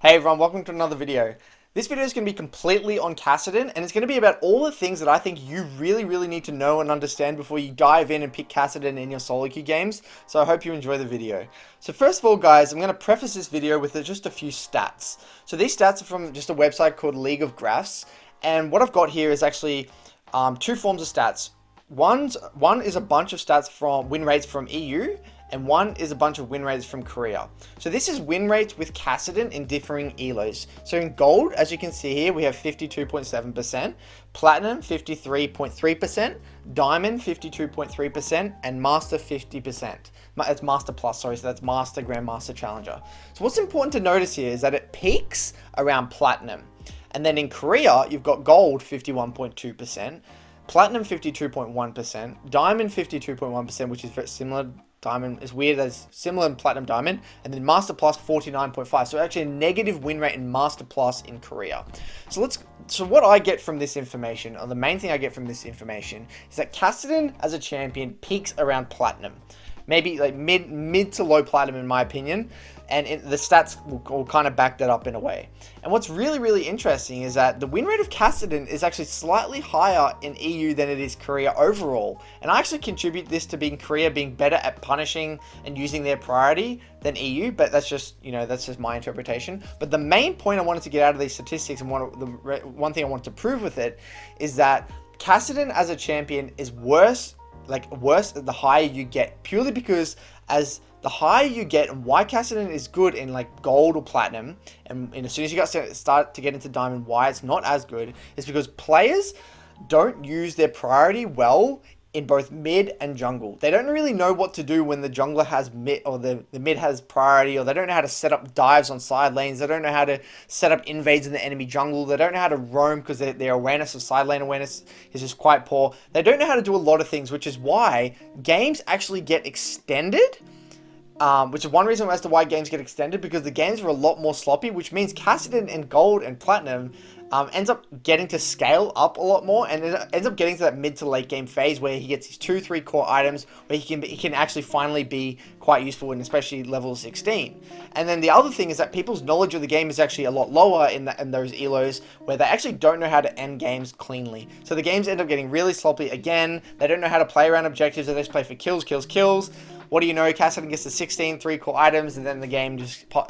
Hey everyone, welcome to another video. This video is going to be completely on Kassadin, and it's going to be about all the things that I think you really need to know and understand before you dive in and pick Kassadin in your solo queue games. So I hope you enjoy the video. So first of all guys, I'm going to preface this video with just a few stats. So these stats are from just a website called League of Graphs, and what I've got here is actually two forms of stats. One is a bunch of stats from win rates from EU, and one is a bunch of win rates from Korea. So this is win rates with Kassadin in differing elos. So in gold, as you can see here, we have 52.7%, platinum 53.3%, diamond 52.3%, and master 50%. It's master plus, sorry, so that's master, grandmaster, challenger. So what's important to notice here is that it peaks around platinum. And then in Korea, you've got gold 51.2%, platinum 52.1%, diamond 52.1%, which is very similar. Diamond is weird as similar in platinum diamond, and then master plus 49.5. So actually a negative win rate in master plus in Korea. So what I get from this information, or the main thing I get from this information, is that Kassadin as a champion peaks around platinum. Maybe like mid to low platinum in my opinion, and the stats will kind of back that up in a way. And what's really interesting is that the win rate of Kassadin is actually slightly higher in EU than it is Korea overall. And I actually contribute this to Korea being better at punishing and using their priority than EU, but that's just, that's just my interpretation. But the main point I wanted to get out of these statistics, and one thing I wanted to prove with it, is that Kassadin as a champion is worse the higher you get, purely because as the higher you get, and why Kassadin is good in like gold or platinum, and as soon as you start to get into diamond, why it's not as good is because players don't use their priority well in both mid and jungle. They don't really know what to do when the jungler has mid, or the mid has priority, or they don't know how to set up dives on side lanes. They don't know how to set up invades in the enemy jungle. They don't know how to roam because their awareness of side lane awareness is just quite poor. They don't know how to do a lot of things, which is why games actually get extended. Which is one reason as to why games get extended, because the games are a lot more sloppy, which means Kassadin in gold and platinum ends up getting to scale up a lot more, and it ends up getting to that mid to late game phase where he gets his 2-3 core items, where he can actually finally be quite useful, in especially level 16. And then the other thing is that people's knowledge of the game is actually a lot lower in those elos, where they actually don't know how to end games cleanly. So the games end up getting really sloppy again. They don't know how to play around objectives. They just play for kills. What do you know? Kassadin gets the 16 3-core items, and then the game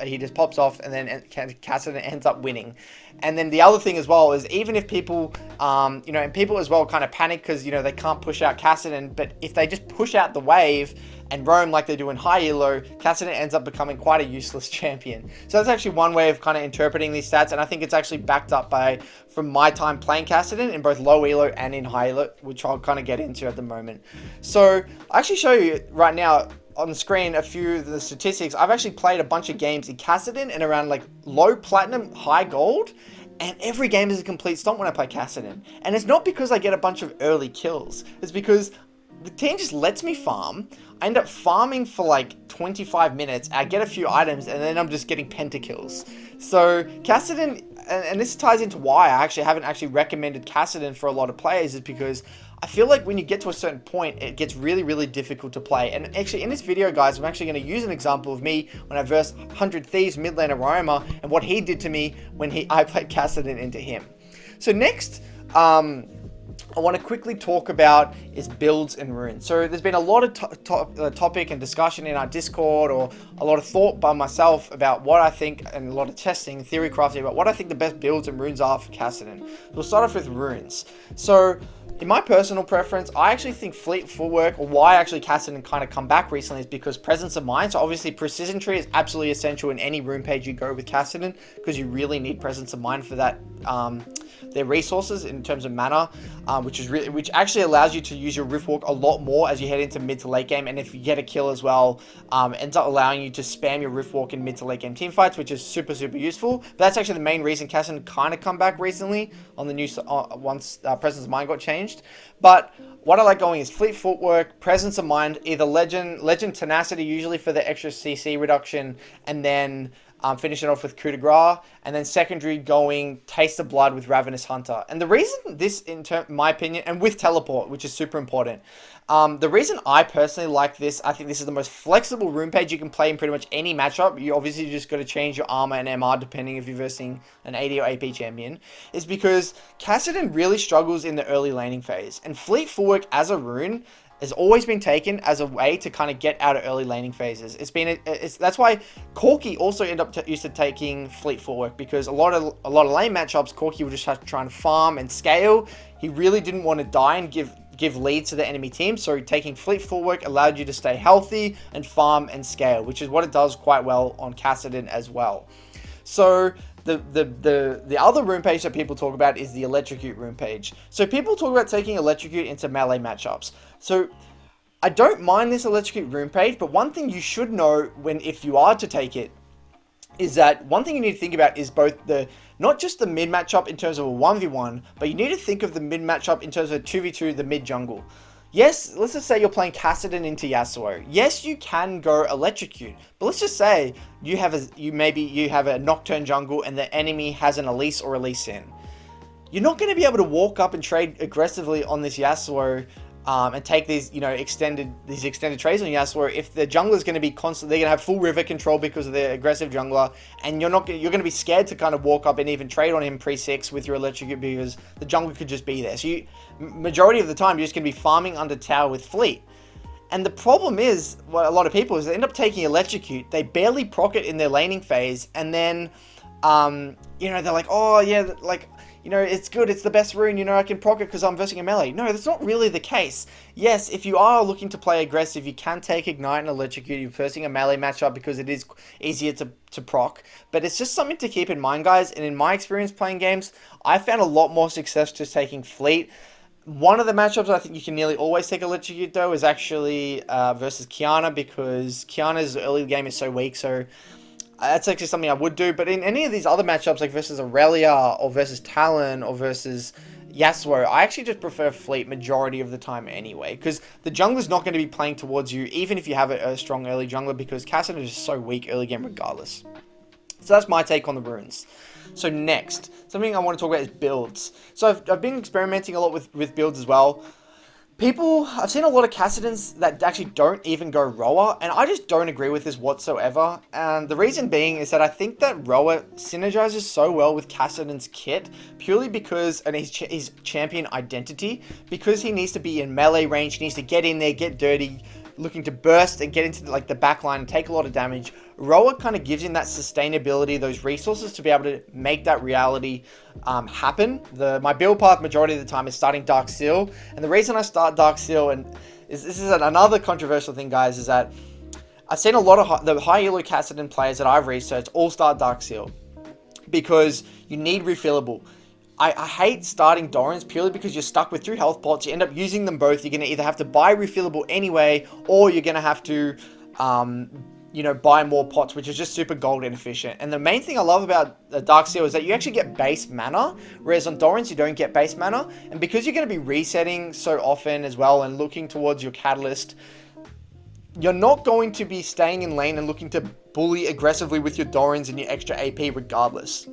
he just pops off, and then Kassadin ends up winning. And then the other thing as well is, even if people, and people as well kind of panic because, they can't push out Kassadin, but if they just push out the wave and roam like they do in high elo, Kassadin ends up becoming quite a useless champion. So that's actually one way of kind of interpreting these stats, and I think it's actually backed up from my time playing Kassadin in both low elo and in high elo, which I'll kind of get into at the moment. So I'll actually show you right now on the screen a few of the statistics. I've actually played a bunch of games in Kassadin and around like low platinum, high gold, and every game is a complete stomp when I play Kassadin. And it's not because I get a bunch of early kills, it's because the team just lets me farm. I end up farming for like 25 minutes, I get a few items, and then I'm just getting pentakills. So Kassadin, and this ties into why I actually haven't recommended Kassadin for a lot of players, is because I feel like when you get to a certain point, it gets really difficult to play. And actually in this video, guys, I'm actually going to use an example of me when I versed 100 Thieves mid laner Roma, and what he did to me when I played Kassadin into him. So next, I want to quickly talk about is builds and runes. So there's been a lot of topic and discussion in our Discord, or a lot of thought by myself about what I think, and a lot of testing, theory crafting about what I think the best builds and runes are for Kassadin. We'll start off with runes. So in my personal preference, I actually think fleet footwork, or why actually Kassadin kind of come back recently, is because presence of mind. So obviously precision tree is absolutely essential in any rune page you go with Kassadin, because you really need presence of mind for that, their resources in terms of mana, which actually allows you to use your Riftwalk a lot more as you head into mid to late game, and if you get a kill as well, ends up allowing you to spam your Riftwalk in mid to late game team fights, which is super useful. But that's actually the main reason Kassadin kind of come back recently on the new once presence of mind got changed. But what I like going is fleet footwork, presence of mind, either legend tenacity usually for the extra CC reduction, and then finish it off with Coup de Grace, and then secondary going Taste of Blood with Ravenous Hunter. And the reason this, in my opinion, and with Teleport, which is super important, the reason I personally like this, I think this is the most flexible rune page you can play in pretty much any matchup. You obviously just got to change your armor and MR depending if you're versing an AD or AP champion, is because Kassadin really struggles in the early laning phase, and Fleet Footwork as a rune has always been taken as a way to kind of get out of early laning phases. That's why Corki also used to taking Fleet Footwork, because a lot of lane matchups, Corki would just have to try and farm and scale. He really didn't want to die and give leads to the enemy team, so taking Fleet Footwork allowed you to stay healthy and farm and scale, which is what it does quite well on Kassadin as well. So the other rune page that people talk about is the Electrocute rune page. So people talk about taking Electrocute into melee matchups. So I don't mind this Electrocute rune page, but one thing you should know if you are to take it is that one thing you need to think about is both not just the mid matchup in terms of a 1v1, but you need to think of the mid matchup in terms of a 2v2, the mid jungle. Yes, let's just say you're playing Kassadin into Yasuo. Yes, you can go Electrocute, but let's just say you have a Nocturne jungle and the enemy has an Elise or Elise Sin. You're not going to be able to walk up and trade aggressively on this Yasuo and take these, extended trades on Yasuo if the jungler is going to be constantly, they're going to have full river control because of their aggressive jungler, and you're going to be scared to kind of walk up and even trade on him pre-6 with your Electrocute because the jungler could just be there. So majority of the time, you're just going to be farming under tower with Fleet. And the problem is, what a lot of people is they end up taking Electrocute, they barely proc it in their laning phase, and then, they're like, oh yeah, like, it's good, it's the best rune, I can proc it because I'm versing a melee. No, that's not really the case. Yes, if you are looking to play aggressive, you can take Ignite and Electrocute. You're versing a melee matchup because it is easier to proc. But it's just something to keep in mind, guys. And in my experience playing games, I found a lot more success just taking Fleet. One of the matchups I think you can nearly always take Electrocute, though, is actually versus Qiyana, because Qiyana's early game is so weak, so that's actually something I would do. But in any of these other matchups, like versus Aurelia or versus Talon or versus Yasuo, I actually just prefer Fleet majority of the time anyway, because the jungler's not going to be playing towards you, even if you have a strong early jungler, because Kassadin is just so weak early game regardless. So that's my take on the runes. So next, something I want to talk about is builds. So I've been experimenting a lot with builds as well. I've seen a lot of Kassadins that actually don't even go Roa, and I just don't agree with this whatsoever. And the reason being is that I think that Roa synergizes so well with Kassadin's kit, purely because, and his champion identity, because he needs to be in melee range, he needs to get in there, get dirty, looking to burst and get into the back line and take a lot of damage. Roa kind of gives him that sustainability, those resources to be able to make that reality happen. My build path majority of the time is starting Dark Seal, and the reason I start Dark Seal, and this is another controversial thing, guys, is that I've seen a lot of the high elo Kassadin players that I've researched all start Dark Seal because you need refillable. I hate starting Dorans purely because you're stuck with 2 health pots. You end up using them both. You're going to either have to buy refillable anyway, or you're going to have to, buy more pots, which is just super gold inefficient. And the main thing I love about the Dark Seal is that you actually get base mana, whereas on Dorans you don't get base mana. And because you're going to be resetting so often as well and looking towards your catalyst, you're not going to be staying in lane and looking to bully aggressively with your Dorans and your extra AP regardless.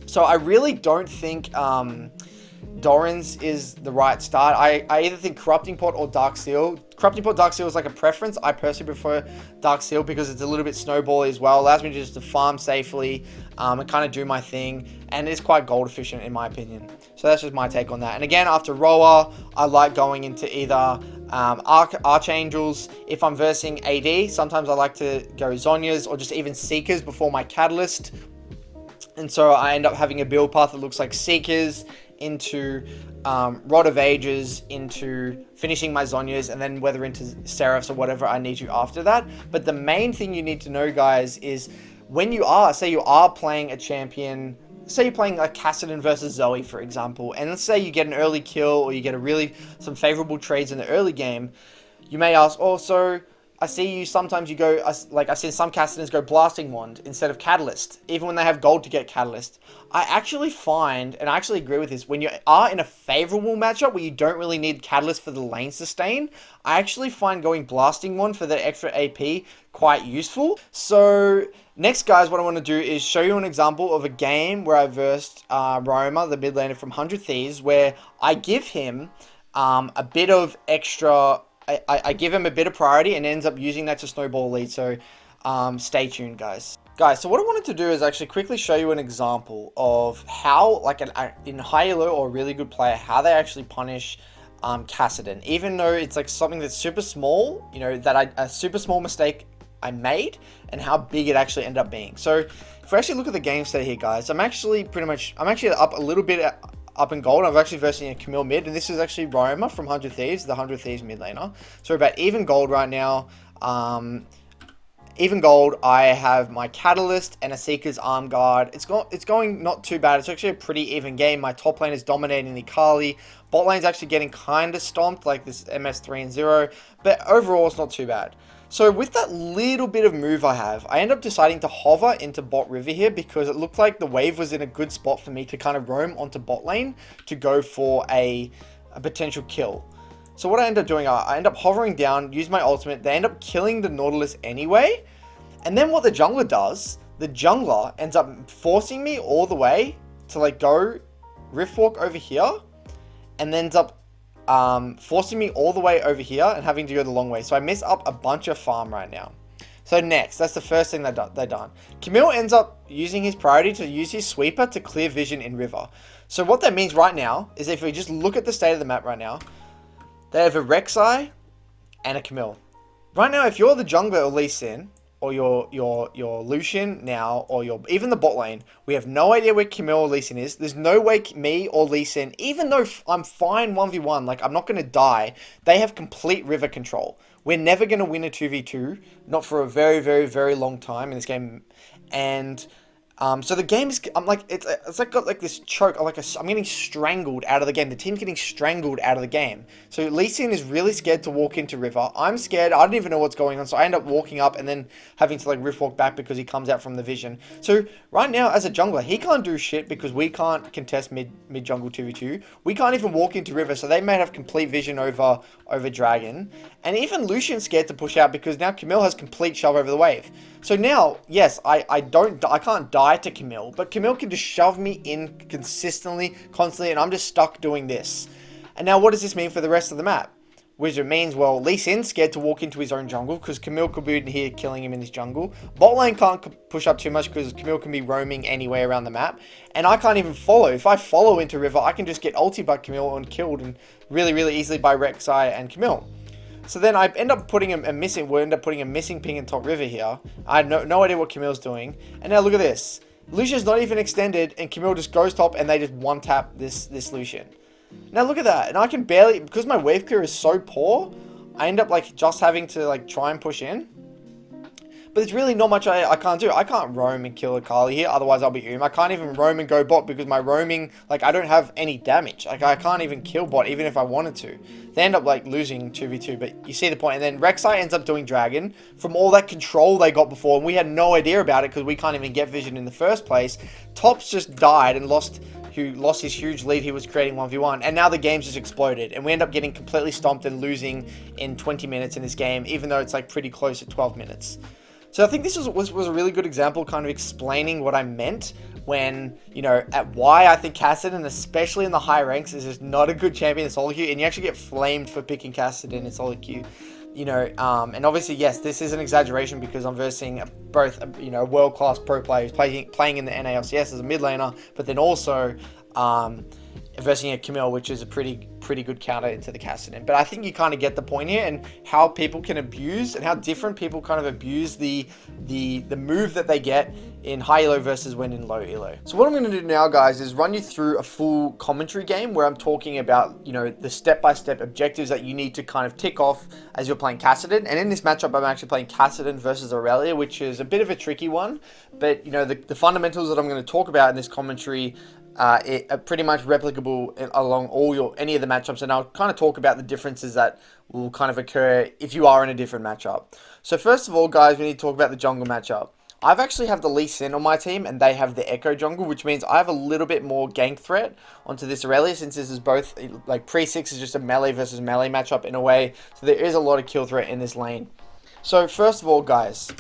So I really don't think Dorans is the right start. I either think Corrupting Pot or Dark Seal. Corrupting Pot, Dark Seal is like a preference. I personally prefer Dark Seal because it's a little bit snowbally as well. Allows me just to farm safely and kind of do my thing. And it's quite gold efficient in my opinion. So that's just my take on that. And again, after Roa, I like going into either Archangels. If I'm versing AD, sometimes I like to go Zhonya's or just even Seekers before my Catalyst. And so I end up having a build path that looks like Seekers into Rod of Ages, into finishing my Zhonya's, and then whether into Seraphs or whatever I need to after that. But the main thing you need to know, guys, is when say you are playing a champion, say you're playing like Kassadin versus Zoe, for example, and let's say you get an early kill or you get some favorable trades in the early game, you may ask, I see you sometimes you go, like I see some Kassadins go Blasting Wand instead of Catalyst, even when they have gold to get Catalyst. I actually find, and I actually agree with this, when you are in a favorable matchup where you don't really need Catalyst for the lane sustain, I actually find going Blasting Wand for the extra AP quite useful. So next, guys, what I want to do is show you an example of a game where I versed Roma, the mid laner from 100 Thieves, where I give him a bit of extra... I give him a bit of priority and ends up using that to snowball lead. So stay tuned, guys. So what I wanted to do is actually quickly show you an example of how, like, in high elo or a really good player, how they actually punish Kassadin, even though it's like something that's super small, you know, that a super small mistake I made, and how big it actually ended up being. So if we actually look at the game state here, guys, I'm actually up a little bit up in gold. I'm actually versing a Camille mid, and this is actually Roma from 100 Thieves, the 100 Thieves mid laner. So we're about even gold right now. Even gold, I have my Catalyst and a Seeker's Arm Guard. It's going not too bad. It's actually a pretty even game. My top lane is dominating the Kali. Bot lane's actually getting kind of stomped, like this MS 3 and 0. But overall, it's not too bad. So with that little bit of move I have, I end up deciding to hover into bot river here because it looked like the wave was in a good spot for me to kind of roam onto bot lane to go for a potential kill. So what I end up doing, I end up hovering down, use my ultimate, they end up killing the Nautilus anyway. And then what the jungler does, the jungler ends up forcing me all the way to like go Riftwalk over here, and then ends up forcing me all the way over here and having to go the long way. So I miss up a bunch of farm right now. So next, that's the first thing they've done. Camille ends up using his priority to use his sweeper to clear vision in river. So what that means right now is if we just look at the state of the map right now, they have a Rek'Sai and a Camille. Right now, if you're the jungler or Lee Sin, or your Lucian now, or even the bot lane, we have no idea where Camille or Lee Sin is. There's no way me or Lee Sin, even though I'm fine 1v1, like I'm not going to die, they have complete river control. We're never going to win a 2v2, not for a very, very, very long time in this game. And so the game is, I'm like, it's like got like this choke, I'm getting strangled out of the game. The team's getting strangled out of the game. So Lee Sin is really scared to walk into river. I'm scared. I don't even know what's going on. So I end up walking up and then having to like rift walk back because he comes out from the vision. So right now as a jungler, he can't do shit because we can't contest mid jungle 2v2. We can't even walk into river. So they may have complete vision over dragon. And even Lucian's scared to push out because now Camille has complete shove over the wave. So now, yes, I can't die to Camille, but Camille can just shove me in consistently, constantly, and I'm just stuck doing this. And now what does this mean for the rest of the map? Which it means, well, Lee Sin's scared to walk into his own jungle because Camille could be in here killing him in his jungle. Bot lane can't push up too much because Camille can be roaming anywhere around the map. And I can't even follow. If I follow into river, I can just get ulti by Camille and killed and really, really easily by Rek'Sai and Camille. So then I end up putting we'll end up putting a missing ping in top river here. I had no idea what Camille's doing. And now look at this. Lucian's not even extended and Camille just goes top and they just one tap this Lucian. Now look at that. And I can barely, because my wave clear is so poor, I end up like just having to like try and push in. But there's really not much I can't do. I can't roam and kill a Kali here, otherwise I'll be I can't even roam and go bot because my roaming, like I don't have any damage. Like I can't even kill bot even if I wanted to. They end up like losing 2v2, but you see the point. And then Rek'Sai ends up doing dragon from all that control they got before, and we had no idea about it because we can't even get vision in the first place. Tops just died and lost his huge lead he was creating 1v1, and now the game's just exploded, and we end up getting completely stomped and losing in 20 minutes in this game, even though it's like pretty close at 12 minutes. So I think this was a really good example kind of explaining what I meant when, you know, at why I think Kassadin, especially in the high ranks, is just not a good champion in solo queue, and you actually get flamed for picking Kassadin in solo queue. You know, and obviously, yes, this is an exaggeration because I'm versing both, you know, world-class pro players playing in the NALCS as a mid laner, but then also versing a Camille, which is a pretty good counter into the Kassadin. But I think you kind of get the point here, and how people can abuse and how different people kind of abuse the move that they get in high elo versus when in low elo. So what I'm going to do now, guys, is run you through a full commentary game where I'm talking about, you know, the step-by-step objectives that you need to kind of tick off as you're playing Kassadin. And in this matchup, I'm actually playing Kassadin versus Aurelia, which is a bit of a tricky one. But, you know, the fundamentals that I'm going to talk about in this commentary pretty much replicable along any of the matchups, and I'll kind of talk about the differences that will kind of occur if you are in a different matchup. So first of all, guys, we need to talk about the jungle matchup. I've actually have the Lee Sin on my team, and they have the Echo jungle, which means I have a little bit more gank threat onto this Aurelia, since this is both, like, pre-6 is just a melee versus melee matchup in a way, so there is a lot of kill threat in this lane. So first of all, guys,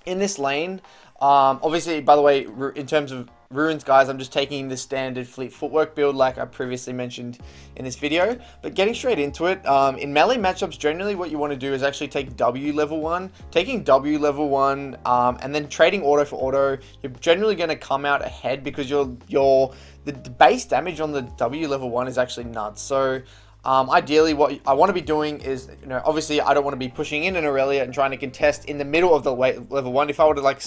in this lane, obviously, by the way, in terms of runes, guys, I'm just taking the standard fleet footwork build like I previously mentioned in this video. But getting straight into it, in melee matchups, generally what you want to do is actually take W level 1. Taking W level 1 and then trading auto for auto, you're generally going to come out ahead because the base damage on the W level 1 is actually nuts. So ideally, what I want to be doing is, obviously I don't want to be pushing in an Aurelia and trying to contest in the middle of the level 1. If I were to, like,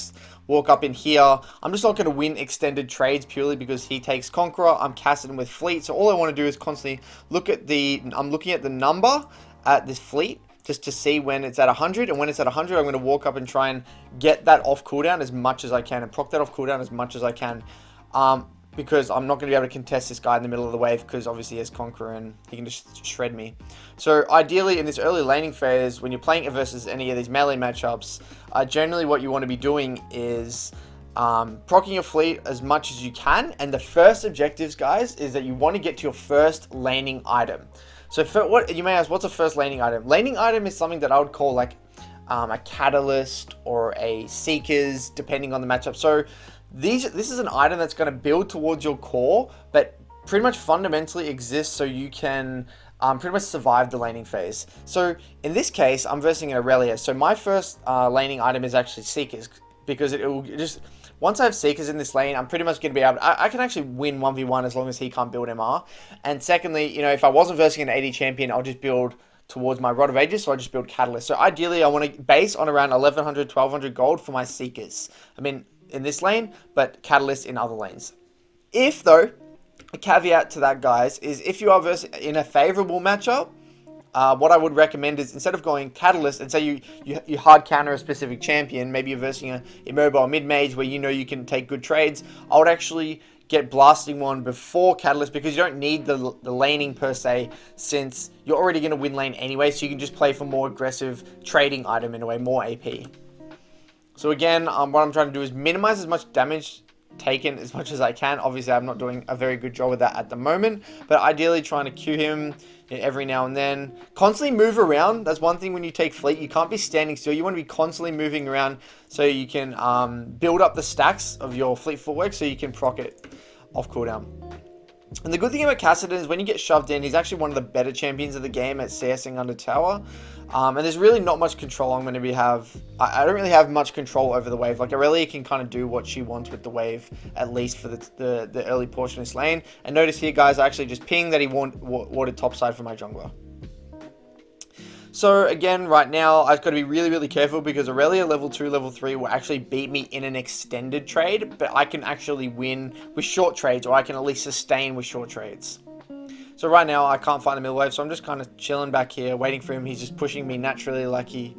walk up in here, I'm just not going to win extended trades purely because he takes Conqueror. I'm Kassadin with Fleet, so all I want to do is constantly I'm looking at the number at this Fleet just to see when it's at 100, and when it's at 100, I'm going to walk up and try and get that off cooldown as much as I can and proc that off cooldown as much as I can. Because I'm not going to be able to contest this guy in the middle of the wave because obviously he has Conqueror and he can just shred me. So ideally in this early laning phase, when you're playing it versus any of these melee matchups, generally what you want to be doing is proccing your fleet as much as you can. And the first objectives, guys, is that you want to get to your first laning item. So what you may ask, what's a first laning item? Laning item is something that I would call like a Catalyst or a Seekers, depending on the matchup. So this is an item that's going to build towards your core, but pretty much fundamentally exists so you can pretty much survive the laning phase. So in this case, I'm versing an Aurelia. So my first laning item is actually Seekers, because it will just, once I have Seekers in this lane, I'm pretty much going to be able to, I can actually win 1v1 as long as he can't build MR. And secondly, if I wasn't versing an AD champion, I'll just build towards my Rod of Ages, so I just build Catalyst. So ideally, I want to base on around 1100, 1200 gold for my Seekers. I mean, in this lane, but Catalyst in other lanes. If, though, a caveat to that, guys, is if you are in a favorable matchup, what I would recommend is, instead of going Catalyst and say you hard counter a specific champion, maybe you're versing a immobile mid-mage where you can take good trades, I would actually get Blasting Wand before Catalyst, because you don't need the laning per se, since you're already going to win lane anyway, so you can just play for more aggressive trading item in a way, more AP. So again, what I'm trying to do is minimize as much damage taken as much as I can. Obviously, I'm not doing a very good job with that at the moment, but ideally trying to Q him every now and then. Constantly move around. That's one thing when you take Fleet. You can't be standing still. You want to be constantly moving around so you can build up the stacks of your Fleet footwork so you can proc it off cooldown. And the good thing about Kassadin is when you get shoved in, he's actually one of the better champions of the game at CSing under tower. And there's really not much control I'm going to have. I don't really have much control over the wave. Like, Aurelia can kind of do what she wants with the wave, at least for the early portion of this lane. And notice here, guys, I actually just pinged that he warded topside for my jungler. So again, right now, I've got to be really, really careful because Aurelia level 2, level 3 will actually beat me in an extended trade, but I can actually win with short trades, or I can at least sustain with short trades. So right now, I can't find the middle wave, so I'm just kind of chilling back here, waiting for him. He's just pushing me naturally like he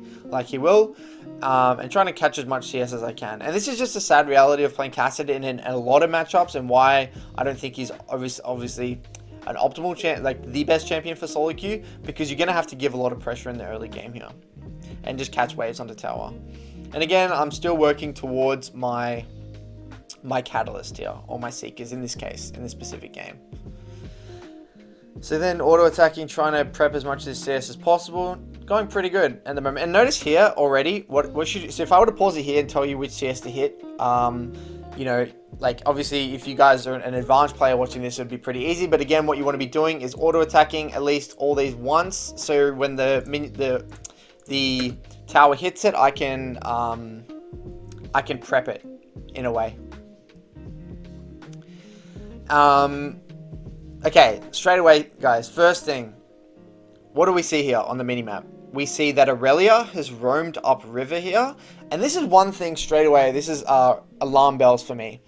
will, and trying to catch as much CS as I can. And this is just a sad reality of playing Kassadin in a lot of matchups, and why I don't think he's obviously an optimal like the best champion for solo queue, because you're going to have to give a lot of pressure in the early game here and just catch waves onto tower. And again, I'm still working towards my Catalyst here, or my Seekers in this case, in this specific game. So then auto attacking, trying to prep as much of this CS as possible. Going pretty good at the moment. And notice here already, so if I were to pause it here and tell you which CS to hit, like, obviously if you guys are an advanced player watching this, it would be pretty easy. But again, what you want to be doing is auto attacking at least all these once, so when the tower hits it, I can prep it in a way. Okay, straight away, guys, first thing, what do we see here on the minimap? We see that Aurelia has roamed upriver here, and this is one thing straight away, this is alarm bells for me.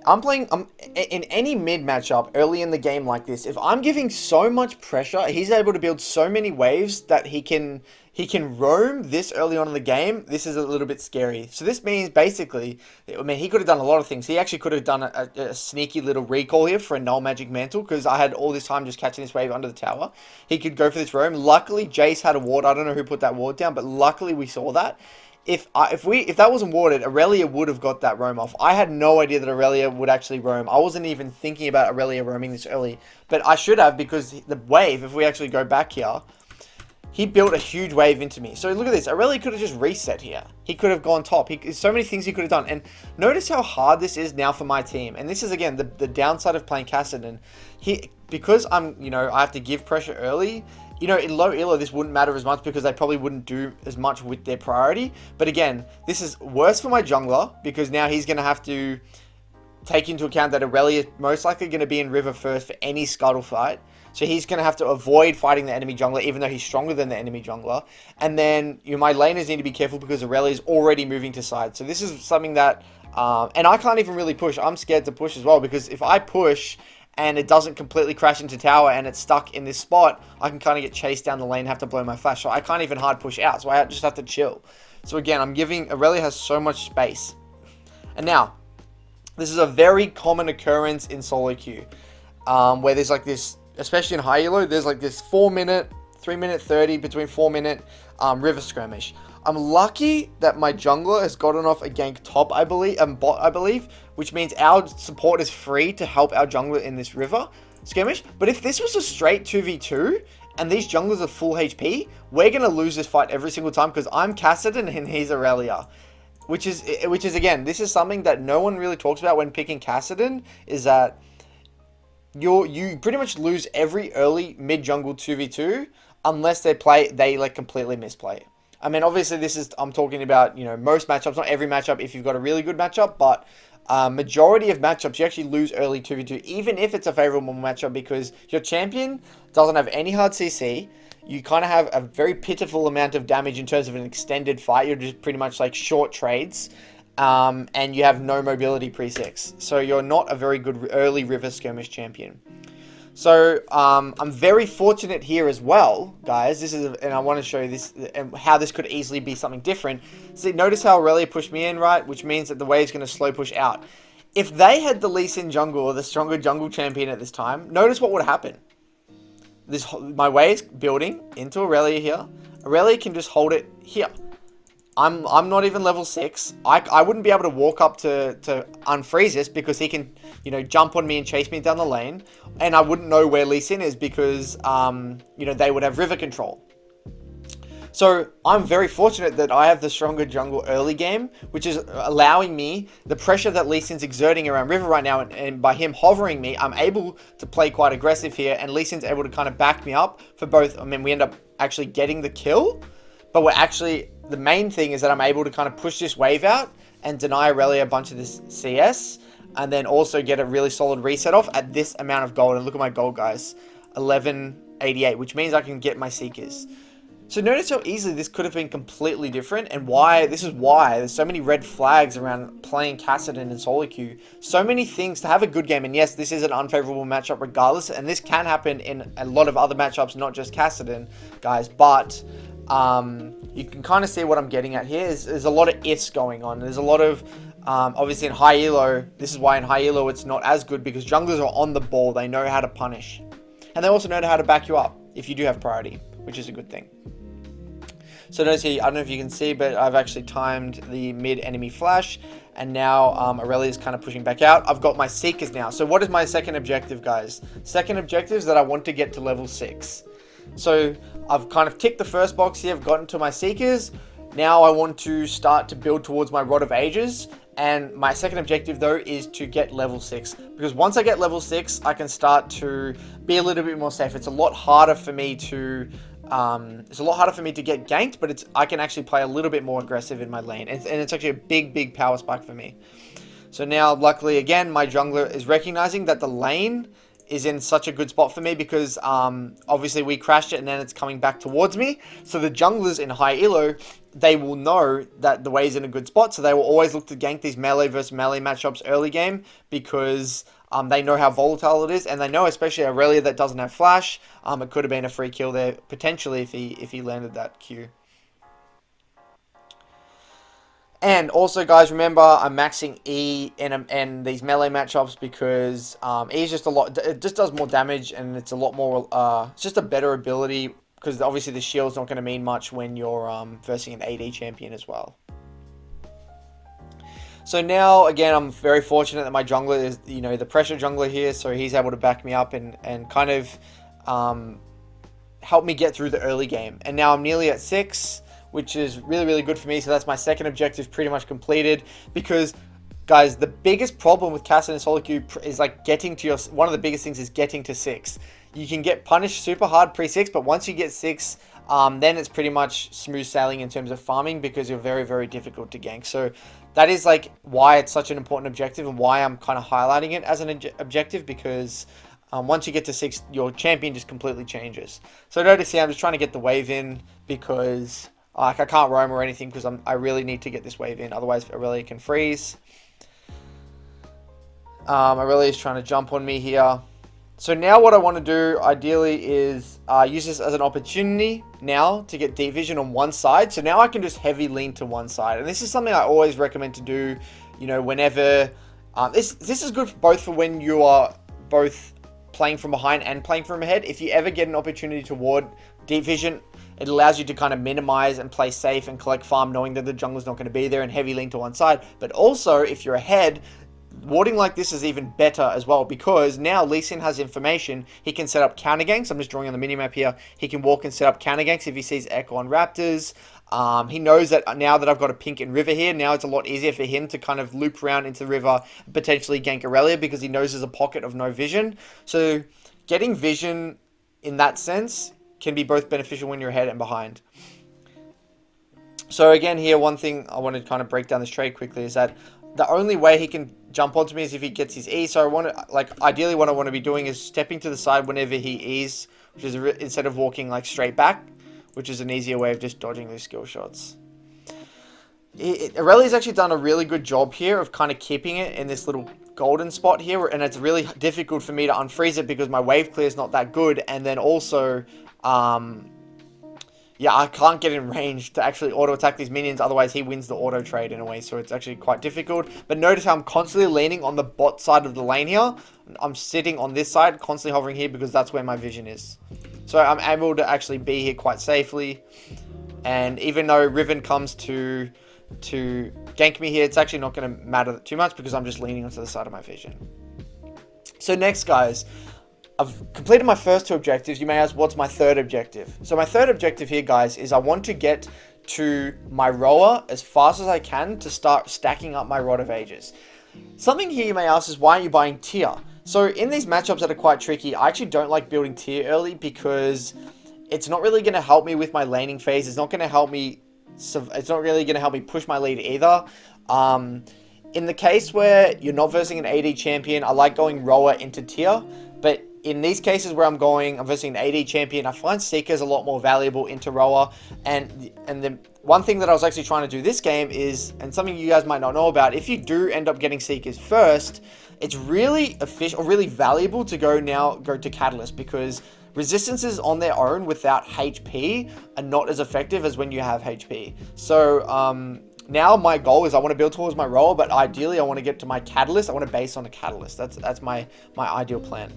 In any mid matchup early in the game like this. If I'm giving so much pressure, he's able to build so many waves that he can roam this early on in the game. This is a little bit scary. So this means basically, I mean, he could have done a lot of things. He actually could have done a sneaky little recall here for a null magic mantle because I had all this time just catching this wave under the tower. He could go for this roam. Luckily, Jace had a ward. I don't know who put that ward down, but luckily we saw that. If that wasn't warded, Aurelia would have got that roam off. I had no idea that Aurelia would actually roam. I wasn't even thinking about Aurelia roaming this early, but I should have because the wave, if we actually go back here, he built a huge wave into me. So look at this. Aurelia could have just reset here. He could have gone top. So many things he could have done. And notice how hard this is now for my team. And this is, again, the downside of playing Kassadin. Because I have to give pressure early. In low elo, this wouldn't matter as much because they probably wouldn't do as much with their priority. But again, this is worse for my jungler because now he's going to have to take into account that Aurelia is most likely going to be in river first for any scuttle fight. So he's going to have to avoid fighting the enemy jungler, even though he's stronger than the enemy jungler. And then my laners need to be careful because Aurelia is already moving to side. So this is something that... and I can't even really push. I'm scared to push as well because if I push and it doesn't completely crash into tower and it's stuck in this spot, I can kind of get chased down the lane and have to blow my flash. So I can't even hard push out. So I just have to chill. So again, Aurelia has so much space. And now, this is a very common occurrence in solo queue. Where there's like this, especially in high elo, there's like this 4-minute, 3-minute 30, between 4-minute river skirmish. I'm lucky that my jungler has gotten off a gank top, bot, I believe, which means our support is free to help our jungler in this river skirmish. But if this was a straight 2v2 and these junglers are full HP, we're going to lose this fight every single time because I'm Kassadin and he's Aurelia. Which is again, this is something that no one really talks about when picking Kassadin, is that you pretty much lose every early mid jungle 2v2 unless they like completely misplay. I mean, obviously I'm talking about, most matchups, not every matchup if you've got a really good matchup, but majority of matchups you actually lose early 2v2 even if it's a favorable matchup because your champion doesn't have any hard CC. You kind of have a very pitiful amount of damage in terms of an extended fight. You're just pretty much like short trades. And you have no mobility pre-6. So you're not a very good early river skirmish champion. So I'm very fortunate here as well, guys. And I want to show you this and how this could easily be something different. See, notice how Aurelia pushed me in, right? Which means that the wave's going to slow push out. If they had the Lee Sin jungle or the stronger jungle champion at this time, notice what would happen. My wave's building into Aurelia here. Aurelia can just hold it here. I'm not even level 6. I wouldn't be able to walk up to unfreeze this because he can, jump on me and chase me down the lane. And I wouldn't know where Lee Sin is because, they would have river control. So I'm very fortunate that I have the stronger jungle early game, which is allowing me the pressure that Lee Sin's exerting around river right now. And by him hovering me, I'm able to play quite aggressive here. And Lee Sin's able to kind of back me up for both. I mean, we end up actually getting the kill, but the main thing is that I'm able to kind of push this wave out and deny Aurelia a bunch of this CS and then also get a really solid reset off at this amount of gold. And look at my gold, guys, 1188, which means I can get my Seekers. So notice how easily this could have been completely different and this is why there's so many red flags around playing Kassadin in solo queue. So many things to have a good game. And yes, this is an unfavorable matchup regardless. And this can happen in a lot of other matchups, not just Kassadin, guys. But you can kind of see what I'm getting at here. There's a lot of ifs going on. There's a lot of, obviously in high elo, this is why in high elo it's not as good because junglers are on the ball. They know how to punish. And they also know how to back you up if you do have priority, which is a good thing. So notice here, I don't know if you can see, but I've actually timed the mid enemy flash. And now Aurelia is kind of pushing back out. I've got my Seekers now. So what is my second objective, guys? Second objective is that I want to get to level 6. So I've kind of ticked the first box here. I've gotten to my Seekers. Now I want to start to build towards my Rod of Ages. And my second objective, though, is to get level 6. Because once I get level 6, I can start to be a little bit more safe. It's a lot harder for me to... get ganked, but I can actually play a little bit more aggressive in my lane. And it's actually a big power spike for me. So now, luckily, again, my jungler is recognizing that the lane is in such a good spot for me because obviously we crashed it and then it's coming back towards me. So the junglers in high elo, they will know that the wave's in a good spot, so they will always look to gank these melee versus melee matchups early game because they know how volatile it is, and they know especially Aurelia that doesn't have flash. It could have been a free kill there potentially if he landed that Q. And also, guys, remember I'm maxing E in these melee matchups because E is just a lot. It just does more damage, and it's a lot more. It's just a better ability because obviously the shield's not going to mean much when you're versing an AD champion as well. So now, again, I'm very fortunate that my jungler is, the pressure jungler here, so he's able to back me up and kind of help me get through the early game. And now I'm nearly at 6. Which is really, really good for me. So that's my second objective pretty much completed. Because, guys, the biggest problem with Kassadin solo queue is like getting to one of the biggest things is getting to 6. You can get punished super hard pre-6, but once you get 6, then it's pretty much smooth sailing in terms of farming because you're very, very difficult to gank. So that is like why it's such an important objective and why I'm kind of highlighting it as an objective because once you get to 6, your champion just completely changes. So notice here, I'm just trying to get the wave in because I can't roam or anything because I really need to get this wave in. Otherwise, Aurelia can freeze. Aurelia's trying to jump on me here. So now what I want to do, ideally, is use this as an opportunity now to get deep vision on one side. So now I can just heavy lean to one side. And this is something I always recommend to do, whenever... This is good both for when you are both playing from behind and playing from ahead. If you ever get an opportunity to ward deep vision, it allows you to kind of minimize and play safe and collect farm knowing that the jungler's not going to be there and heavy lean to one side. But also, if you're ahead, warding like this is even better as well because now Lee Sin has information. He can set up counter ganks. I'm just drawing on the minimap here. He can walk and set up counter ganks if he sees Echo on Raptors. He knows that now that I've got a pink in river here, now it's a lot easier for him to kind of loop around into the river and potentially gank Aurelia because he knows there's a pocket of no vision. So getting vision in that sense can be both beneficial when you're ahead and behind. So again here, one thing I want to kind of break down this trade quickly is that the only way he can jump onto me is if he gets his E. So I want to, ideally what I want to be doing is stepping to the side whenever he E's, which is instead of walking like straight back, which is an easier way of just dodging these skill shots. Aurelia's actually done a really good job here of kind of keeping it in this little golden spot here, and it's really difficult for me to unfreeze it because my wave clear is not that good, and then also yeah, I can't get in range to actually auto attack these minions, otherwise he wins the auto trade in a way, so it's actually quite difficult. But notice how I'm constantly leaning on the bot side of the lane here. I'm sitting on this side, constantly hovering here because that's where my vision is. So I'm able to actually be here quite safely, and even though Riven comes to gank me here, it's actually not going to matter too much because I'm just leaning onto the side of my vision. So next, guys, I've completed my first 2 objectives. You may ask, what's my third objective? So my third objective here, guys, is I want to get to my rower as fast as I can to start stacking up my Rod of Ages. Something here you may ask is, why are you buying tier? So in these matchups that are quite tricky, I actually don't like building tier early because it's not really going to help me with my laning phase. It's not going to help me. It's not really going to help me push my lead either. In the case where you're not versing an AD champion, I like going rower into tier, but in these cases where I'm versing an AD champion, I find Seeker's a lot more valuable into rower. And the one thing that I was actually trying to do this game is, and something you guys might not know about, if you do end up getting Seekers first, it's really efficient or really valuable to go to Catalyst because resistances on their own without HP are not as effective as when you have HP. So now my goal is I want to build towards my roller, but ideally I want to get to my Catalyst. I want to base on a Catalyst. That's my ideal plan.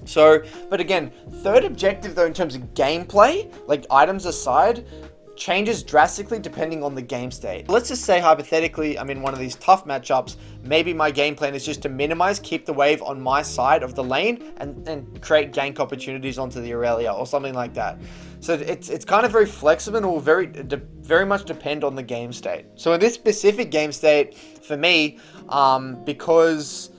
So, but again, third objective though in terms of gameplay, like items aside, changes drastically depending on the game state. Let's just say hypothetically I'm in one of these tough matchups. Maybe my game plan is just to minimize, keep the wave on my side of the lane and create gank opportunities onto the Aurelia or something like that. So it's kind of very flexible and will very much depend on the game state. So in this specific game state, for me, because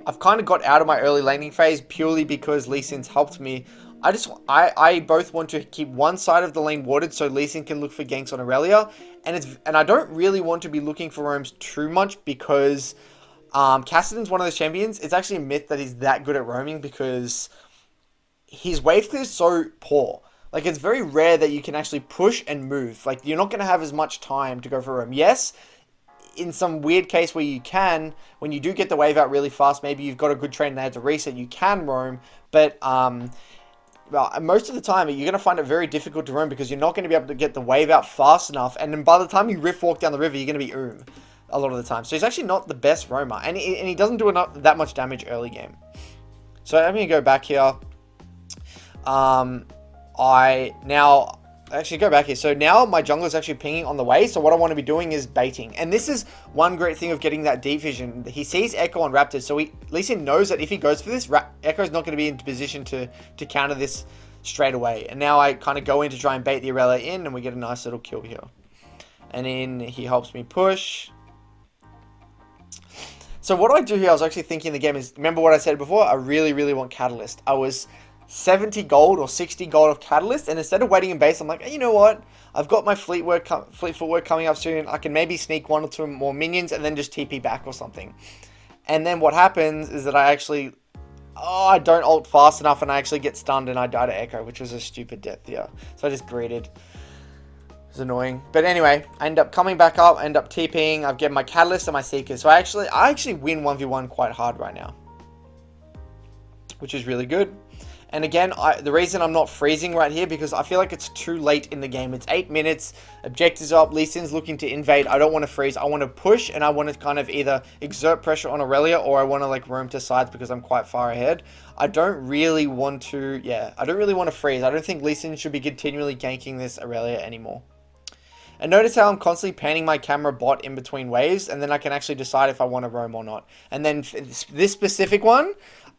I've kind of got out of my early laning phase purely because Lee Sin's helped me. I both want to keep one side of the lane warded so Lee Sin can look for ganks on Aurelia, and I don't really want to be looking for roams too much because Kassadin's one of those champions. It's actually a myth that he's that good at roaming because his wave clear is so poor. Like, it's very rare that you can actually push and move. Like, you're not going to have as much time to go for a roam. Yes, in some weird case where you can, when you do get the wave out really fast, maybe you've got a good train and they had to reset, you can roam. But well, most of the time, you're going to find it very difficult to roam because you're not going to be able to get the wave out fast enough. And then by the time you riff walk down the river, you're going to be a lot of the time. So he's actually not the best roamer. And he doesn't do that much damage early game. So I'm going to go back here. Actually go back here. So now my jungler is actually pinging on the way. So what I want to be doing is baiting. And this is one great thing of getting that deep vision. He sees Echo on Raptors. So at least he knows that if he goes for this, Echo's not going to be in position to counter this straight away. And now I kind of go in to try and bait the Irelia in. And we get a nice little kill here. And then he helps me push. So what I do here, I was actually thinking in the game is, remember what I said before? I really, really want Catalyst. I was 70 gold or 60 gold of Catalyst, and instead of waiting in base, I'm like, hey, you know what? I've got my fleet footwork coming up soon. I can maybe sneak 1 or 2 more minions and then just TP back or something. And then what happens is that I don't ult fast enough and I actually get stunned and I die to Echo, which was a stupid death here. So I just greeted. It was annoying. But anyway, I end up coming back up, end up TPing. I've get my Catalyst and my Seekers. So I actually win 1v1 quite hard right now, which is really good. And again, the reason I'm not freezing right here, because I feel like it's too late in the game. It's 8 minutes, objectives up, Lee Sin's looking to invade. I don't want to freeze. I want to push, and I want to kind of either exert pressure on Irelia, or I want to like roam to sides because I'm quite far ahead. I don't really want to freeze. I don't think Lee Sin should be continually ganking this Irelia anymore. And notice how I'm constantly panning my camera bot in between waves, and then I can actually decide if I want to roam or not. And then this specific one,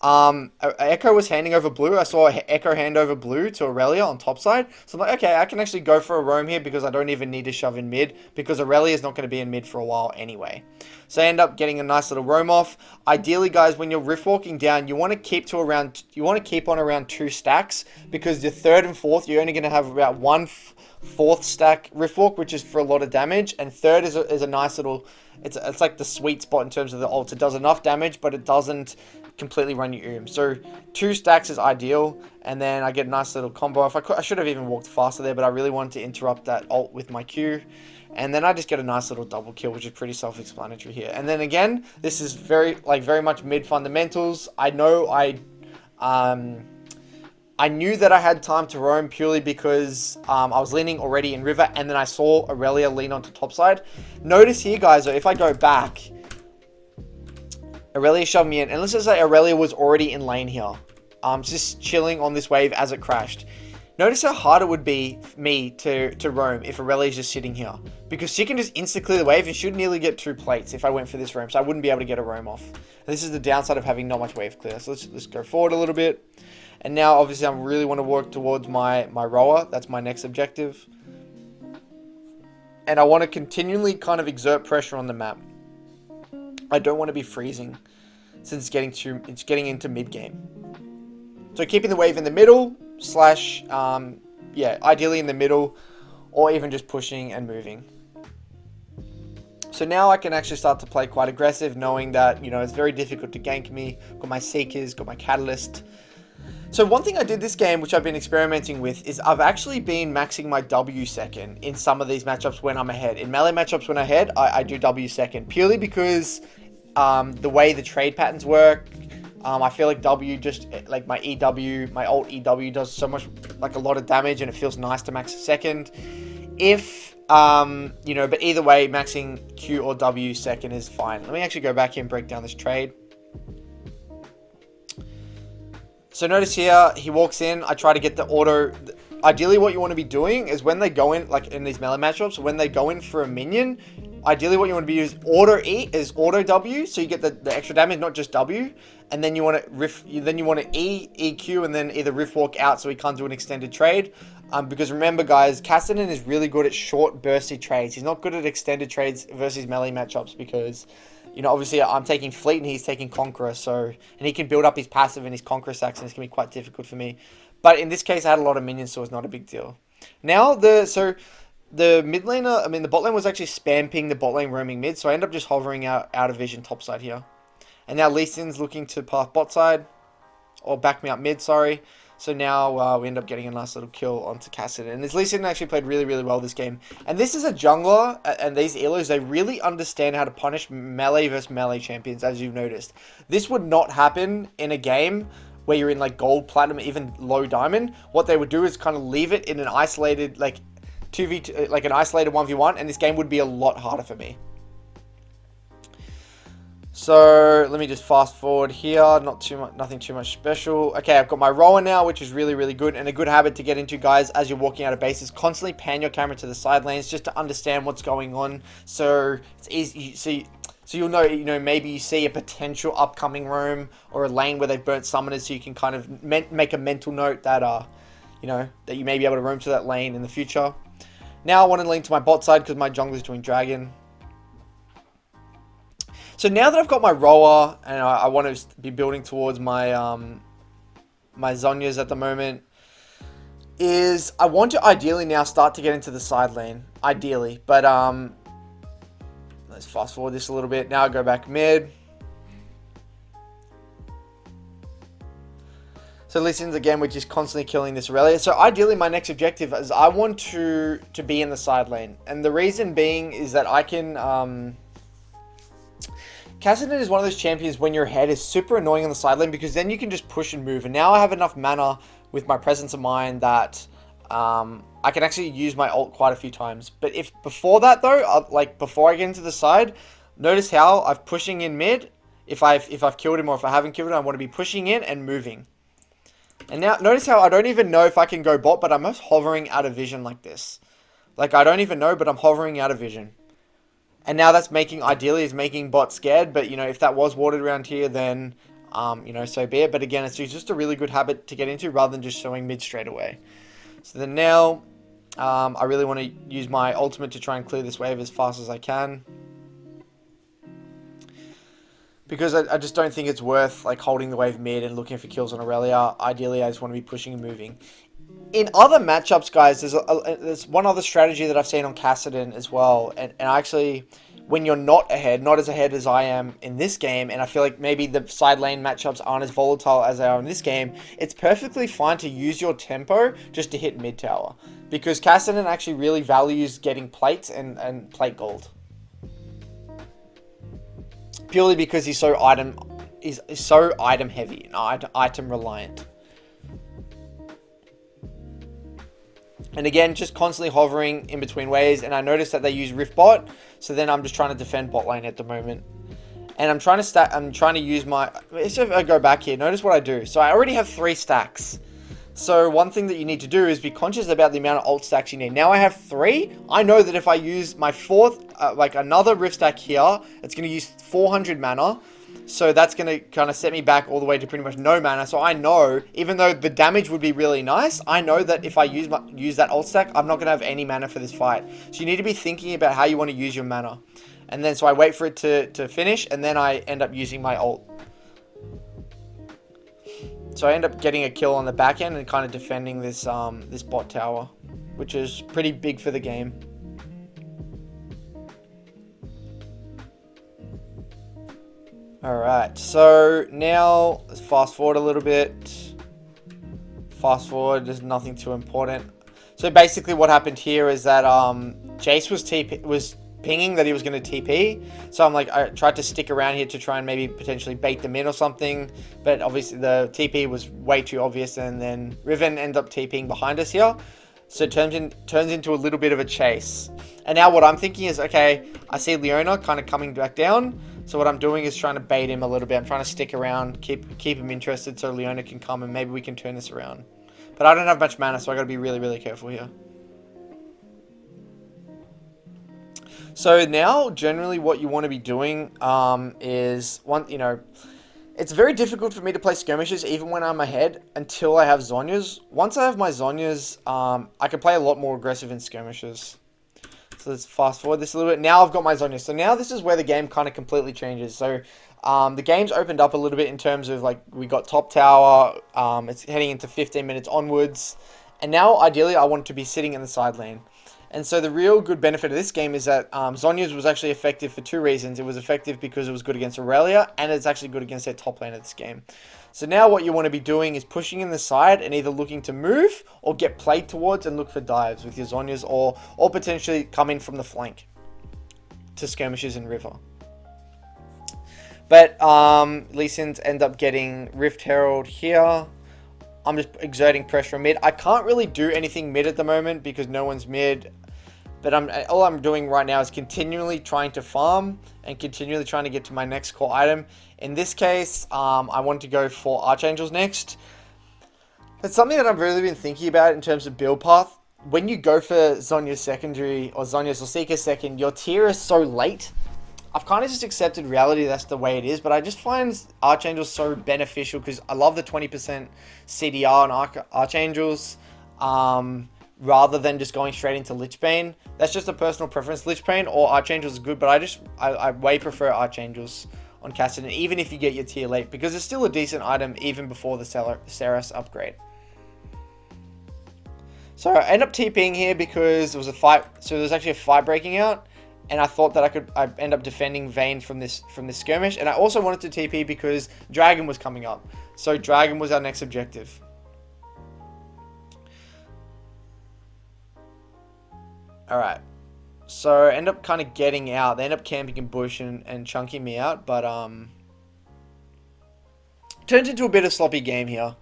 Echo was handing over blue. I saw Echo hand over blue to Irelia on top side. So I'm like, okay, I can actually go for a roam here because I don't even need to shove in mid because Irelia is not going to be in mid for a while anyway. So I end up getting a nice little roam off. Ideally, guys, when you're rift walking down, you want to keep on around 2 stacks because your third and fourth, you're only going to have about 1/4 stack rift walk, which is for a lot of damage, and third is a nice little. It's like the sweet spot in terms of the ult. It does enough damage, but it doesn't completely run your So 2 stacks is ideal, and then I get a nice little combo off. I should have even walked faster there, but I really wanted to interrupt that ult with my Q. And then I just get a nice little double kill, which is pretty self-explanatory here. And then again, this is very much mid fundamentals. I know I knew that I had time to roam purely because I was leaning already in river, and then I saw Irelia lean onto topside. Notice here, guys, if I go back, Irelia shoved me in, and let's just say Irelia was already in lane here, just chilling on this wave as it crashed. Notice how hard it would be for me to roam if Irelia is just sitting here, because she can just insta clear the wave and should nearly get 2 plates if I went for this roam, so I wouldn't be able to get a roam off. And this is the downside of having not much wave clear. So let's go forward a little bit. And now, obviously, I really want to work towards my rower. That's my next objective. And I want to continually kind of exert pressure on the map. I don't want to be freezing since it's getting into mid-game. So keeping the wave in the middle, ideally in the middle, or even just pushing and moving. So now I can actually start to play quite aggressive, knowing that, it's very difficult to gank me. Got my Seekers, got my Catalyst. So one thing I did this game, which I've been experimenting with, is I've actually been maxing my W second in some of these matchups when I'm ahead. In melee matchups when I'm ahead, I do W second, purely because the way the trade patterns work, I feel like W just, like my EW, my ult EW does so much, like a lot of damage, and it feels nice to max a second. But either way, maxing Q or W second is fine. Let me actually go back here and break down this trade. So notice here, he walks in, I try to get the auto. Ideally what you want to be doing is when they go in, like in these melee matchups, when they go in for a minion, ideally what you want to be doing is auto W, so you get the extra damage, not just W. And then you want to EQ, and then either riff walk out so he can't do an extended trade. Because remember, guys, Kassadin is really good at short bursty trades. He's not good at extended trades versus melee matchups because, obviously I'm taking Fleet and he's taking Conqueror, and he can build up his passive and his Conqueror stacks, and it's going to be quite difficult for me. But in this case, I had a lot of minions, so it's not a big deal. Now, the mid laner, the bot lane was actually spam ping the bot lane roaming mid, so I end up just hovering out of vision topside here. And now Lee Sin's looking to pass bot side, or back me up mid, sorry. So now we end up getting a nice little kill onto Kassadin. And this Lee Sin actually played really, really well this game. And this is a jungler, and these Elos, they really understand how to punish melee versus melee champions, as you've noticed. This would not happen in a game where you're in like gold, platinum, even low diamond. What they would do is kind of leave it in an isolated, like 2v2, like an isolated 1v1, and this game would be a lot harder for me. So let me just fast forward here. Not too much, nothing too much special. Okay, I've got my Rowan now, which is really, really good, and a good habit to get into, guys, as you're walking out of base is constantly pan your camera to the side lanes just to understand what's going on. So it's easy. So you'll know, maybe you see a potential upcoming roam or a lane where they've burnt summoners, so you can kind of make a mental note that that you may be able to roam to that lane in the future. Now I want to lean to my bot side because my jungler's doing dragon. So now that I've got my Roa and I want to be building towards my my Zhonya's at the moment, is I want to ideally now start to get into the side lane, ideally. But let's fast forward this a little bit. Now I go back mid. So Lee Sin's again, we're just constantly killing this Aurelia. So ideally my next objective is I want to be in the side lane. And the reason being is that I can... Kassadin is one of those champions when your head is super annoying on the side lane, because then you can just push and move. And now I have enough mana with my presence of mind that I can actually use my ult quite a few times. But if before that though, before I get into the side, notice how I'm pushing in mid. If I've killed him or if I haven't killed him, I want to be pushing in and moving. And now notice how I don't even know if I can go bot, but I'm just hovering out of vision like this. Like I don't even know, but I'm hovering out of vision. And now that's ideally is making bot scared. But, if that was warded around here, then, so be it. But again, it's just a really good habit to get into rather than just showing mid straight away. So then now, I really want to use my ultimate to try and clear this wave as fast as I can. Because I just don't think it's worth, holding the wave mid and looking for kills on Aurelia. Ideally, I just want to be pushing and moving. In other matchups, guys, there's one other strategy that I've seen on Kassadin as well. And actually, when you're not as ahead as I am in this game, and I feel like maybe the side lane matchups aren't as volatile as they are in this game, it's perfectly fine to use your tempo just to hit mid tower. Because Kassadin actually really values getting plates and plate gold. Purely because he's so item heavy and item reliant. And again, just constantly hovering in between waves. And I noticed that they use Rift bot. So then I'm just trying to defend bot lane at the moment. And I'm trying to use my... Let's just go back here. Notice what I do. So I already have 3 stacks. So one thing that you need to do is be conscious about the amount of ult stacks you need. Now I have 3. I know that if I use my 4th, another Rift stack here, it's going to use 400 mana. So that's going to kind of set me back all the way to pretty much no mana. So I know, even though the damage would be really nice, I know that if I use that ult stack, I'm not going to have any mana for this fight. So you need to be thinking about how you want to use your mana. And then so I wait for it to finish, and then I end up using my ult. So I end up getting a kill on the back end and kind of defending this this bot tower, which is pretty big for the game. Alright, so now let's fast forward a little bit. Fast forward, there's nothing too important. So basically what happened here is that Jace was pinging that he was going to TP. So I tried to stick around here to try and maybe potentially bait them in or something. But obviously the TP was way too obvious, and then Riven ended up TPing behind us here. So it turns into a little bit of a chase. And now what I'm thinking is, okay, I see Leona kind of coming back down. So what I'm doing is trying to bait him a little bit. I'm trying to stick around, keep him interested so Leona can come and maybe we can turn this around. But I don't have much mana, so I got to be really, really careful here. So now, generally what you want to be doing is, it's very difficult for me to play skirmishes even when I'm ahead until I have Zhonya's. Once I have my Zhonya's, I can play a lot more aggressive in skirmishes. So let's fast forward this a little bit. Now I've got my Zhonya's. So now this is where the game kind of completely changes. So the game's opened up a little bit in terms of, we got top tower. It's heading into 15 minutes onwards. And now, ideally, I want to be sitting in the side lane. And so the real good benefit of this game is that Zhonya's was actually effective for 2 reasons. It was effective because it was good against Aurelia, and it's actually good against their top lane of this game. So now what you want to be doing is pushing in the side and either looking to move or get played towards and look for dives with your Zhonyas, or potentially come in from the flank to skirmishes in river. But Lee Sin's end up getting Rift Herald here. I'm just exerting pressure on mid. I can't really do anything mid at the moment because no one's mid. But all I'm doing right now is continually trying to farm and continually trying to get to my next core item. In this case, I want to go for Archangels next. It's something that I've really been thinking about in terms of build path. When you go for Zhonya's secondary or Zhonya's or Seeker's second, your tier is so late. I've kind of just accepted reality that's the way it is, but I just find Archangels so beneficial because I love the 20% CDR on Archangels. Rather than just going straight into Lichbane. That's just a personal preference. Lichbane or Archangels is good, but I way prefer Archangels on Kassadin, even if you get your tier late, because it's still a decent item even before the Seras upgrade. So I end up TPing here because there was a fight. So there was actually a fight breaking out, and I thought that I end up defending Vayne from this skirmish, and I also wanted to TP because Dragon was coming up. So Dragon was our next objective. Alright, so I end up kind of getting out. They end up camping in bush and chunking me out, but turns into a bit of sloppy game here.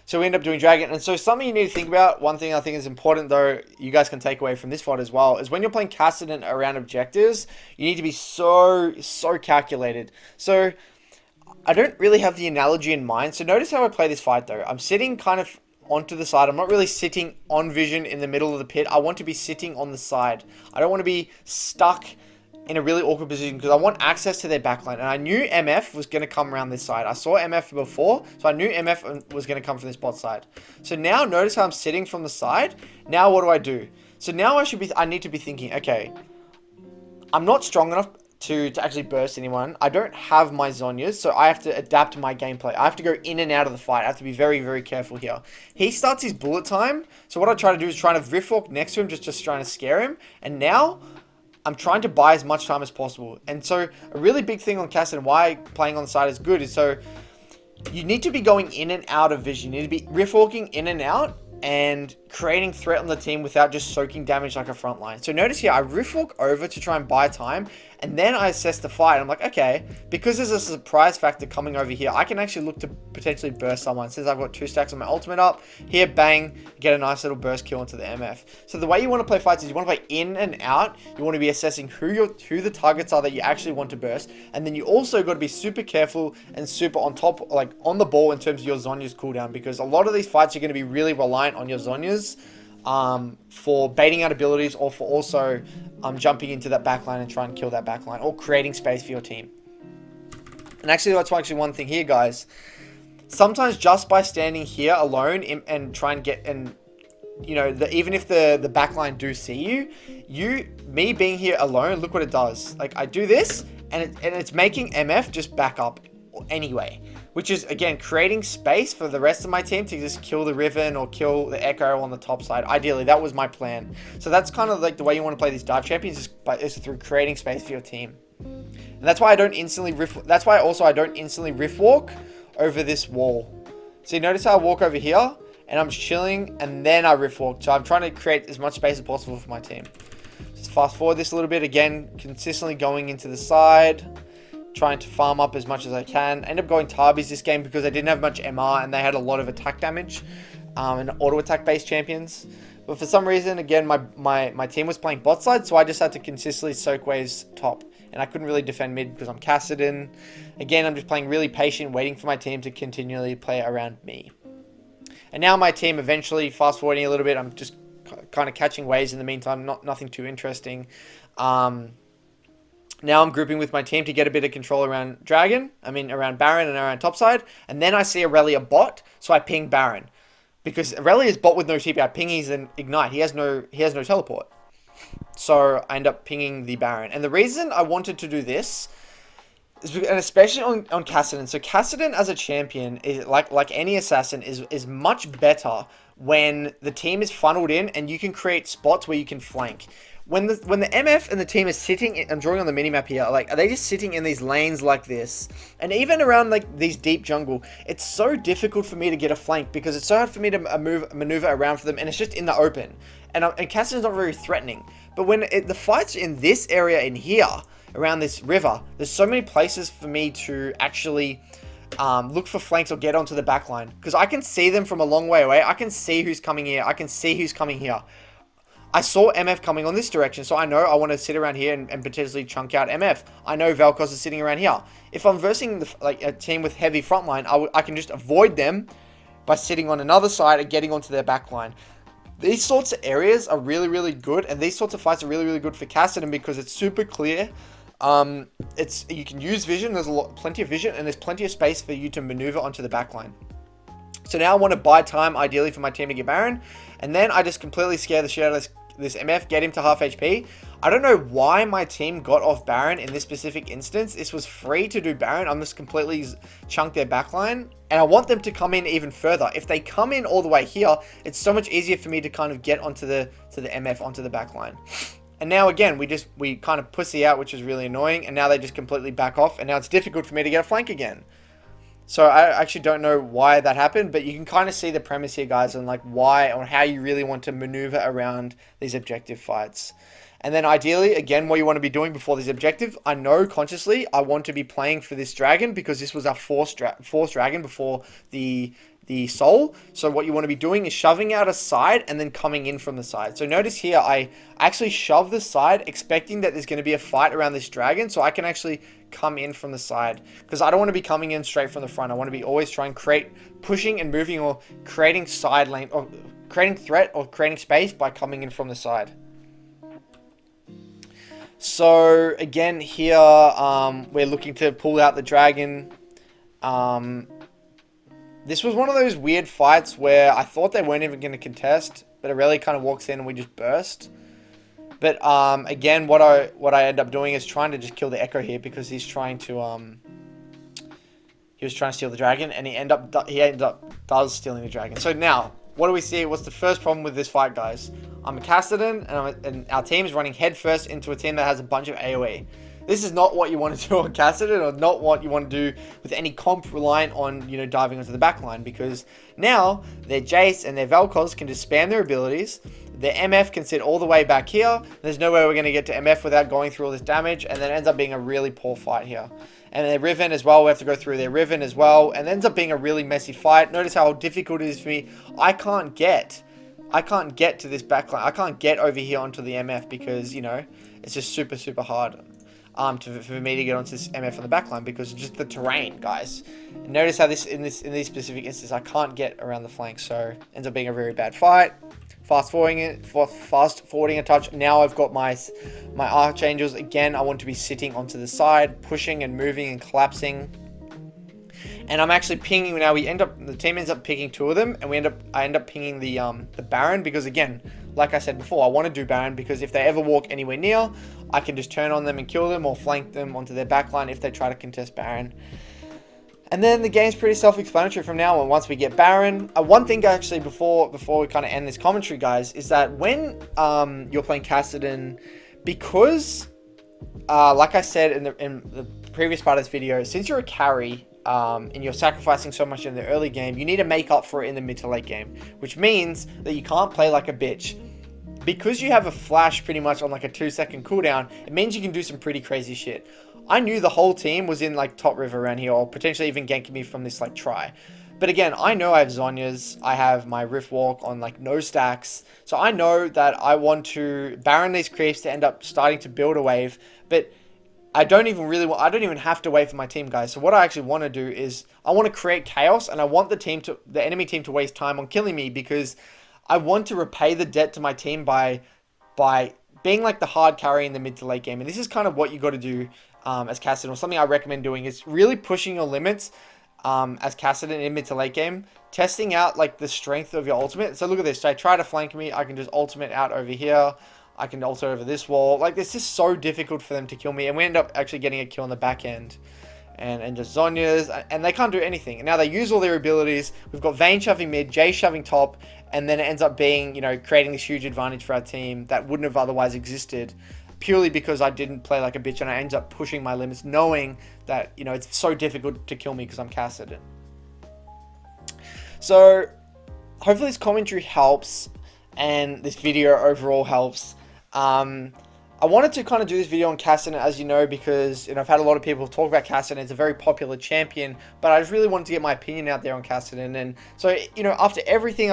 So we end up doing Dragon, and so something you need to think about, one thing I think is important though, you guys can take away from this fight as well, is when you're playing Kassadin around objectives, you need to be so calculated. So I don't really have the analogy in mind, so notice how I play this fight though. I'm sitting kind of onto the side. I'm not really sitting on vision in the middle of the pit. I want to be sitting on the side. I don't want to be stuck in a really awkward position because I want access to their backline. And I knew MF was going to come around this side. I saw MF before, so I knew MF was going to come from this bot side. So now notice how I'm sitting from the side. Now what do I do? So now I need to be thinking, okay, I'm not strong enough to actually burst anyone. I don't have my Zhonyas, so I have to adapt my gameplay. I have to go in and out of the fight. I have to be very careful here. He starts his bullet time, so what I try to do is try to rift walk next to him, just trying to scare him, and now I'm trying to buy as much time as possible. And so a really big thing on Kassadin, why playing on the side is good, is so you need to be going in and out of vision. You need to be rift walking in and out and creating threat on the team without just soaking damage like a front line. So notice here, I rift walk over to try and buy time, and then I assess the fight. I'm like, okay, because there's a surprise factor coming over here, I can actually look to potentially burst someone. Since I've got 2 stacks on my ultimate up, here, bang, get a nice little burst kill into the MF. So the way you want to play fights is you want to play in and out. You want to be assessing who the targets are that you actually want to burst, and then you also got to be super careful and super on top, like on the ball in terms of your Zhonya's cooldown, because a lot of these fights you're going to be really reliant on your Zhonya's for baiting out abilities, or for also jumping into that backline and trying to kill that backline, or creating space for your team. And actually, that's actually one thing here, guys. Sometimes just by standing here alone and trying to get, and you know, even if the backline do see me being here alone, look what it does. Like, I do this, and it's making MF just back up anyway, which is again creating space for the rest of my team to just kill the Riven or kill the Echo on the top side. Ideally, that was my plan. So that's kind of like the way you want to play these dive champions, is through creating space for your team. And that's why I don't instantly rift. That's why also I don't instantly rift walk over this wall. So you notice how I walk over here and I'm chilling, and then I rift walk. So I'm trying to create as much space as possible for my team. Just fast forward this a little bit. Again, consistently going into the side, trying to farm up as much as I can. I ended up going Tarbies this game because they didn't have much MR and they had a lot of attack damage and auto attack based champions. But for some reason, again, my team was playing bot side, so I just had to consistently soak waves top. And I couldn't really defend mid because I'm Kassadin. Again, I'm just playing really patient, waiting for my team to continually play around me. And now my team, eventually, fast forwarding a little bit, I'm just kind of catching waves in the meantime, nothing too interesting. Now I'm grouping with my team to get a bit of control around Baron and around topside. And then I see Aurelia bot, so I ping Baron. Because Aurelia's bot with no TP, I ping his and ignite. He has no teleport. So I end up pinging the Baron. And the reason I wanted to do this, And especially on Kassadin. So Kassadin as a champion is like any assassin is much better when the team is funneled in and you can create spots where you can flank. When the MF and the team is sitting, I'm drawing on the minimap here, like, are they just sitting in these lanes like this? And even around, like, these deep jungle, it's so difficult for me to get a flank because it's so hard for me to maneuver around for them, and it's just in the open. And Kassadin's not very threatening. But when the fight's in this area in here, around this river, there's so many places for me to actually look for flanks or get onto the back line. Because I can see them from a long way away. I can see who's coming here. I can see who's coming here. I saw MF coming on this direction, so I know I want to sit around here and potentially chunk out MF. I know Vel'Koz is sitting around here. If I'm versing a team with heavy frontline, I can just avoid them by sitting on another side and getting onto their back line. These sorts of areas are really, really good, and these sorts of fights are really, really good for Kassadin because it's super clear. You can use vision. There's plenty of vision, and there's plenty of space for you to maneuver onto the back line. So now I want to buy time, ideally, for my team to get Baron, and then I just completely scare the shit out of this MF, get him to half HP. I don't know why my team got off Baron in this specific instance. This was free to do Baron. I'm just completely chunked their backline, and I want them to come in even further. If they come in all the way here, it's so much easier for me to kind of get onto the MF, onto the backline. And now again, we kind of pussy out, which is really annoying, and now they just completely back off, and now it's difficult for me to get a flank again. So I actually don't know why that happened, but you can kind of see the premise here, guys, and like why or how you really want to maneuver around these objective fights. And then ideally, again, what you want to be doing before this objective, I know consciously I want to be playing for this dragon because this was our fourth dragon before the soul. So what you want to be doing is shoving out a side and then coming in from the side. So notice here, I actually shove the side expecting that there's going to be a fight around this dragon, so I can actually come in from the side because I don't want to be coming in straight from the front. I want to be always trying to pushing and moving or creating side lane or creating threat or creating space by coming in from the side. So again here, we're looking to pull out the dragon. This was one of those weird fights where I thought they weren't even going to contest, but Aurelia kind of walks in and we just burst. But again, what I end up doing is trying to just kill the Echo here because he's trying to he was trying to steal the dragon, and he ended up stealing the dragon. So now, what do we see? What's the first problem with this fight, guys? I'm a Kassadin, and our team is running headfirst into a team that has a bunch of AoE. This is not what you want to do on Kassadin, or not what you want to do with any comp reliant on, you know, diving onto the backline, because now their Jace and their Vel'Koz can just spam their abilities. Their MF can sit all the way back here. There's no way we're going to get to MF without going through all this damage, and then it ends up being a really poor fight here. And their Riven as well, we have to go through their Riven as well, and it ends up being a really messy fight. Notice how difficult it is for me. I can't get to this backline. I can't get over here onto the MF because, you know, it's just super, super hard for me to get onto this MF on the backline because of just the terrain, guys. And notice how in these specific instances, I can't get around the flank, so it ends up being a very bad fight. Fast forwarding a touch. Now I've got my Archangels. Again, I want to be sitting onto the side, pushing and moving and collapsing. And I'm actually pinging now. The team ends up picking two of them, and I end up pinging the Baron because, again, like I said before, I want to do Baron because if they ever walk anywhere near, I can just turn on them and kill them or flank them onto their backline if they try to contest Baron. And then the game's pretty self-explanatory from now on once we get Baron. One thing actually before we kind of end this commentary, guys, is that when you're playing Kassadin, because like I said in the previous part of this video, since you're a carry and you're sacrificing so much in the early game, you need to make up for it in the mid to late game, which means that you can't play like a bitch. Because you have a flash pretty much on like a 2-second cooldown, it means you can do some pretty crazy shit. I knew the whole team was in like top river around here, or potentially even ganking me from this like try. But again, I know I have Zhonya's, I have my Rift Walk on like no stacks, so I know that I want to Baron these creeps to end up starting to build a wave, but I don't even have to wait for my team, guys. So what I actually want to do is I want to create chaos, and I want the enemy team to waste time on killing me because I want to repay the debt to my team by being like the hard carry in the mid to late game. And this is kind of what you got to do as Kassadin, or something I recommend doing is really pushing your limits as Kassadin in mid to late game, testing out like the strength of your ultimate. So look at this. They try to flank me. I can just ultimate out over here. I can also over this wall. Like, this is so difficult for them to kill me, and we end up actually getting a kill on the back end. and just Zhonya's, and they can't do anything. And now they use all their abilities. We've got Vayne shoving mid, Jay shoving top, and then it ends up being, you know, creating this huge advantage for our team that wouldn't have otherwise existed, purely because I didn't play like a bitch and I ended up pushing my limits, knowing that, you know, it's so difficult to kill me because I'm Kassadin. So hopefully this commentary helps and this video overall helps. I wanted to kind of do this video on Kassadin, as you know, because, you know, I've had a lot of people talk about Kassadin. It's a very popular champion, but I just really wanted to get my opinion out there on Kassadin. And so, you know, after everything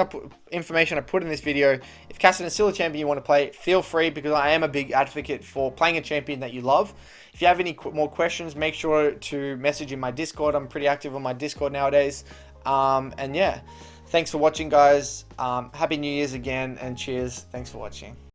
information I put in this video, if Kassadin is still a champion you want to play, feel free, because I am a big advocate for playing a champion that you love. If you have any more questions, make sure to message in my Discord. I'm pretty active on my Discord nowadays. And yeah, thanks for watching, guys. Happy New Year's again, and cheers. Thanks for watching.